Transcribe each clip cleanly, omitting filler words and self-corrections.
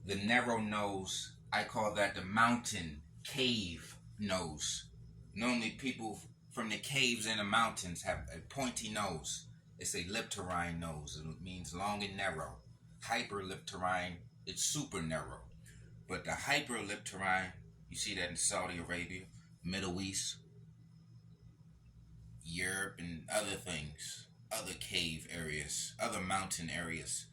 The narrow nose, I call that the mountain cave nose. Normally, people from the caves in the mountains have a pointy nose. It's a leptorine nose. It means long and narrow. Hyperleptorine, it's super narrow. But the hyperleptorine, you see that in Saudi Arabia, Middle East, Europe, and other things, other cave areas, other mountain areas.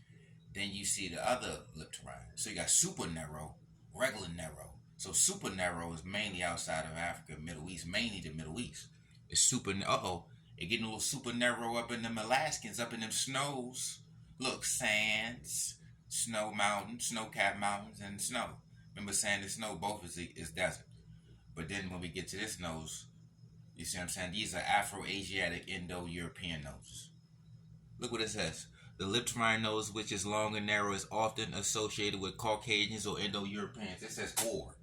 Then you see the other leptorine. So you got super narrow, regular narrow. So super narrow is mainly outside of Africa, Middle East, mainly the Middle East. It's super. It getting a little super narrow up in them Alaskans, up in them snows. Look, sands, snow mountains, snow-capped mountains, and snow. Remember, sand and snow both is desert. But then when we get to this nose, you see what I'm saying? These are Afro-Asiatic Indo-European noses. Look what it says. The leptorine nose, which is long and narrow, is often associated with Caucasians or Indo-Europeans. It says or.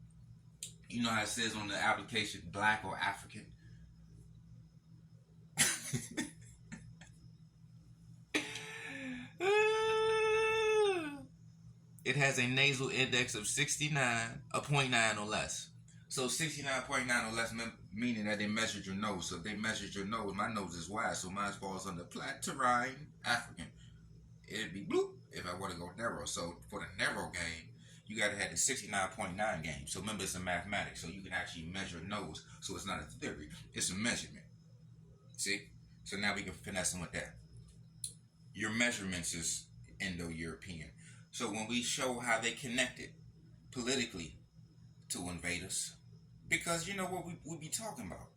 You know how it says on the application, black or African? It has a nasal index of 69, a 0.9 or less. So 69.9 or less, meaning that they measured your nose. So if they measured your nose, my nose is wide, so mine falls under Platyrine African. It'd be bloop if I want to go narrow. So for the narrow game, you got to have the 69.9 game. So remember, it's a mathematics, so you can actually measure nose. So it's not a theory, it's a measurement. See? So now we can finesse them with that. Your measurements is Indo-European. So when we show how they connected politically to invaders, because you know what we be talking about,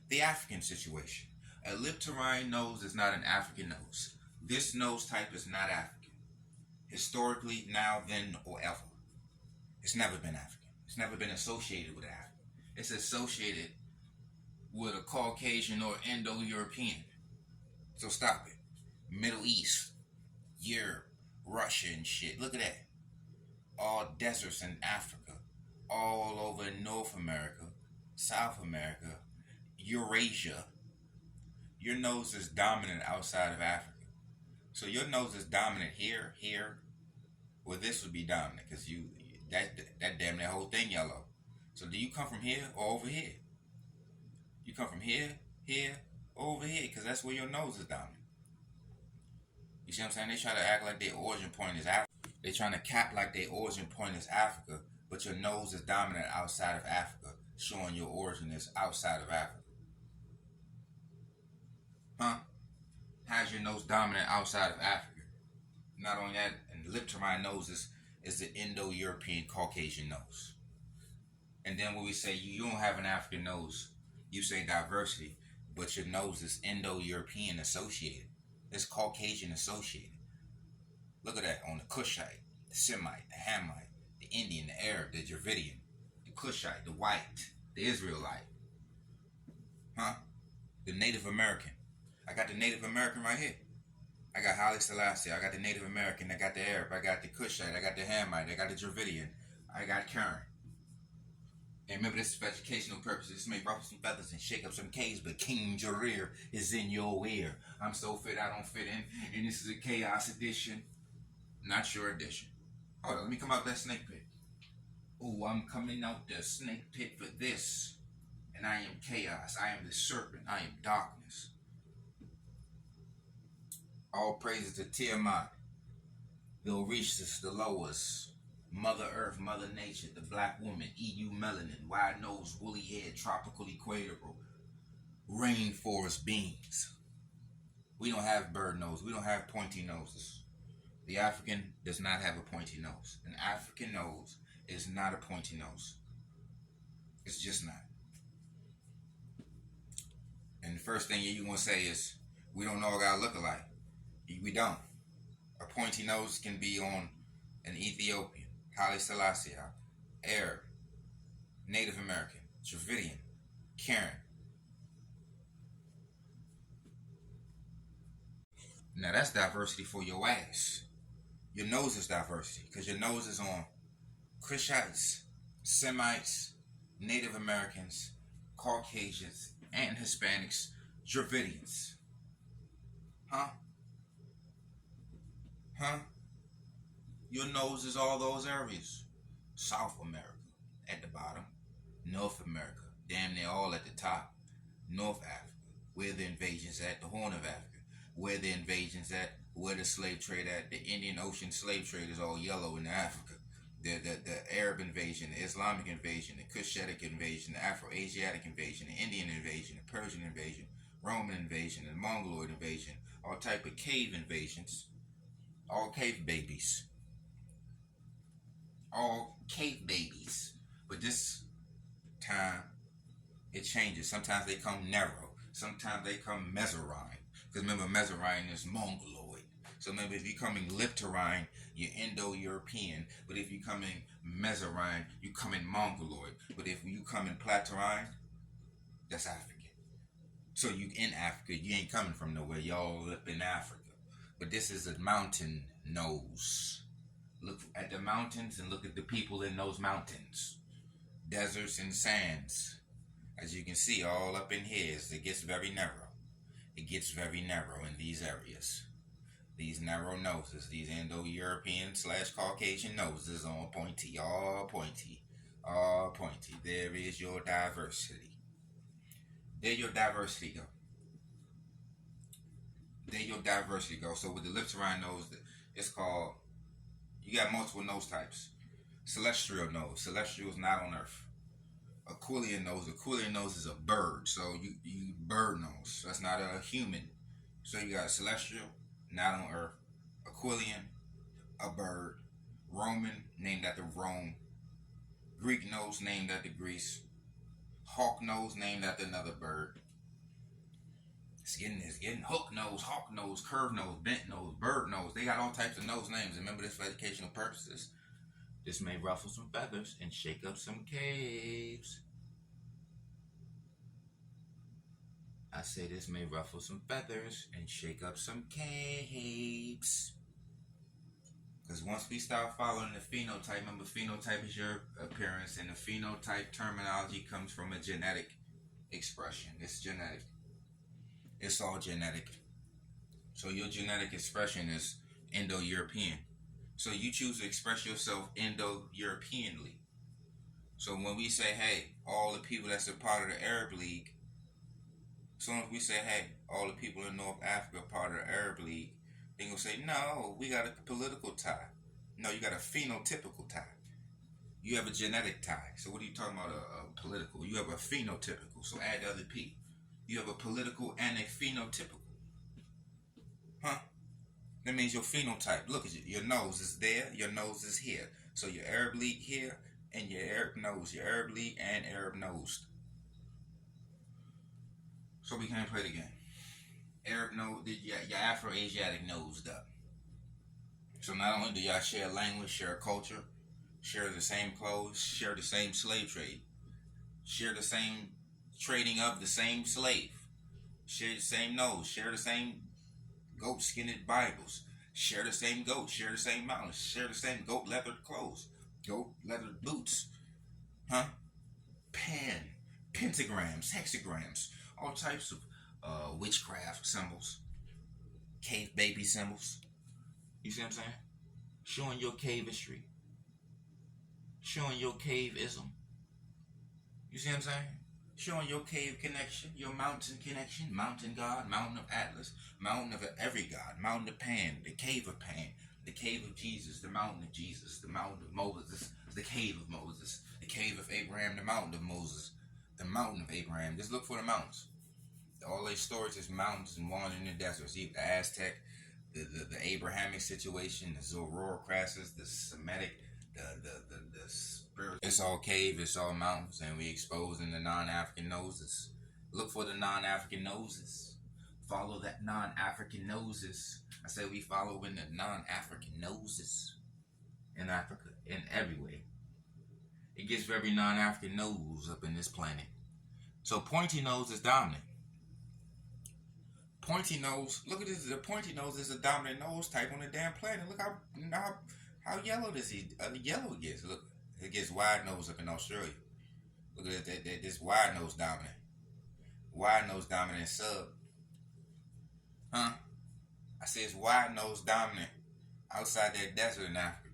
the African situation. A leptorine nose is not an African nose. This nose type is not African. Historically, now, then, or ever. It's never been African. It's never been associated with African. It's associated with a Caucasian or Indo-European. So stop it. Middle East, Europe, Russia and shit. Look at that. All deserts in Africa. All over North America, South America, Eurasia. Your nose is dominant outside of Africa. So your nose is dominant here. Well, this would be dominant because that damn that whole thing yellow. So do you come from here or over here? You come from here, or over here, because that's where your nose is dominant. You see what I'm saying? They try to act like their origin point is Africa. They trying to cap like their origin point is Africa, but your nose is dominant outside of Africa, showing your origin is outside of Africa. Huh? How's your nose dominant outside of Africa? Not only that, and the leptorine nose is the Indo-European Caucasian nose. And then when we say you don't have an African nose, you say diversity, but your nose is Indo-European associated. It's Caucasian associated. Look at that on the Kushite, the Semite, the Hamite, the Indian, the Arab, the Dravidian, the Kushite, the white, the Israelite. Huh? The Native American. I got the Native American right here. I got Haile Selassie. I got the Native American. I got the Arab. I got the Kushite. I got the Hamite. I got the Dravidian. I got Karen. And remember, this is for educational purposes. This may ruffle some feathers and shake up some caves, but King Jareer is in your ear. I'm so fit, I don't fit in. And this is a chaos edition, not your edition. Hold on, let me come out that snake pit. Oh, I'm coming out the snake pit for this. And I am chaos. I am the serpent. I am darkness. All praises to Tiamat, the Orishas, the Loas, Mother Earth, Mother Nature, the Black Woman, EU Melanin, Wide Nose, Woolly Head, Tropical Equatorial, Rainforest Beings. We don't have bird nose. We don't have pointy noses. The African does not have a pointy nose. An African nose is not a pointy nose. It's just not. And the first thing you're going to say is, we don't all got to look alike. We don't. A pointy nose can be on an Ethiopian, Haile Selassie, Arab, Native American, Dravidian, Karen. Now that's diversity for your ass. Your nose is diversity because your nose is on Kushites, Semites, Native Americans, Caucasians, and Hispanics, Dravidians. Huh? Huh? Your nose is all those areas. South America at the bottom. North America, damn near all at the top. North Africa, where the invasions at, the Horn of Africa, where the invasions at, where the slave trade at, the Indian Ocean slave trade is all yellow in Africa. The Arab invasion, the Islamic invasion, the Cushitic invasion, the Afro-Asiatic invasion, the Indian invasion, the Persian invasion, Roman invasion, the Mongoloid invasion, all type of cave invasions, all cave babies. All cave babies. But this time, it changes. Sometimes they come narrow. Sometimes they come Mesorine. Because remember, Mesorine is Mongoloid. So remember, if you're coming Lipterine, you're Indo-European. But if you're coming Mesorine, you come in Mongoloid. But if you come in Platerine, that's African. So you in Africa, you ain't coming from nowhere. Y'all up in Africa. But this is a mountain nose. Look at the mountains and look at the people in those mountains. Deserts and sands. As you can see, all up in here, it gets very narrow. It gets very narrow in these areas. These narrow noses, these Indo-European / Caucasian noses, all pointy, all pointy, all pointy. There is your diversity. There your diversity go. There your diversity go. So with the Lipterine nose, it's called, you got multiple nose types. Celestial nose. Celestial is not on Earth. Aquilian nose is a bird. So you bird nose. That's not a human. So you got celestial, not on Earth. Aquilian, a bird. Roman, named after Rome. Greek nose, named after Greece. Hawk nose, named after another bird. It's getting hook nose, hawk nose, curve nose, bent nose, bird nose. They got all types of nose names. Remember this for educational purposes. This may ruffle some feathers and shake up some caves. I say this may ruffle some feathers and shake up some caves. Because once we start following the phenotype, remember phenotype is your appearance, and the phenotype terminology comes from a genetic expression. It's genetic. It's all genetic. So your genetic expression is Indo-European. So you choose to express yourself Indo-Europeanly. So when we say, hey, all the people that's a part of the Arab League, as soon as we say, hey, all the people in North Africa are part of the Arab League, they're going to say, no, we got a political tie. No, you got a phenotypical tie. You have a genetic tie. So what are you talking about, a political? You have a phenotypical. So add the other P. You have a political and a phenotypical. Huh? That means your phenotype. Look at you. Your nose is there. Your nose is here. So your Arab League here and your Arab nose. Your Arab League and Arab nose. So we can't play the game. Arab nose, your Afro-Asiatic nosed up. So not only do y'all share language, share culture, share the same clothes, share the same slave trade, share the same trading of the same slave, share the same nose, share the same goat-skinned Bibles, share the same goat, share the same mountains, share the same goat-leathered clothes, goat-leathered boots, pentagrams, hexagrams, all types of witchcraft symbols, cave baby symbols. You see what I'm saying? Showing your cave history, showing your caveism. You see what I'm saying? Showing your cave connection, your mountain connection, mountain god, mountain of Atlas, mountain of every god, mountain of Pan, the cave of Pan, the cave of Jesus, the mountain of Jesus, the mountain of Moses, the cave of Moses, the cave of Abraham, the mountain of Moses, the mountain of Abraham. Just look for the mountains. All these stories is mountains and wandering in the deserts. The Aztec, the Abrahamic situation, the Zoroastrians, the Semitic, the spiritual. It's all cave, it's all mountains, and we exposing the non-African noses. Look for the non-African noses. Follow that non-African noses. I said we follow in the non-African noses in Africa, in every way. It gets very non-African nose up in this planet. So pointy nose is dominant. Pointy nose, look at this. The pointy nose is a dominant nose type on the damn planet. Look how yellow yellow it gets. Look, it gets wide nose up in Australia. Look at that this wide nose dominant. Wide nose dominant sub. I say it's wide nose dominant outside that desert in Africa.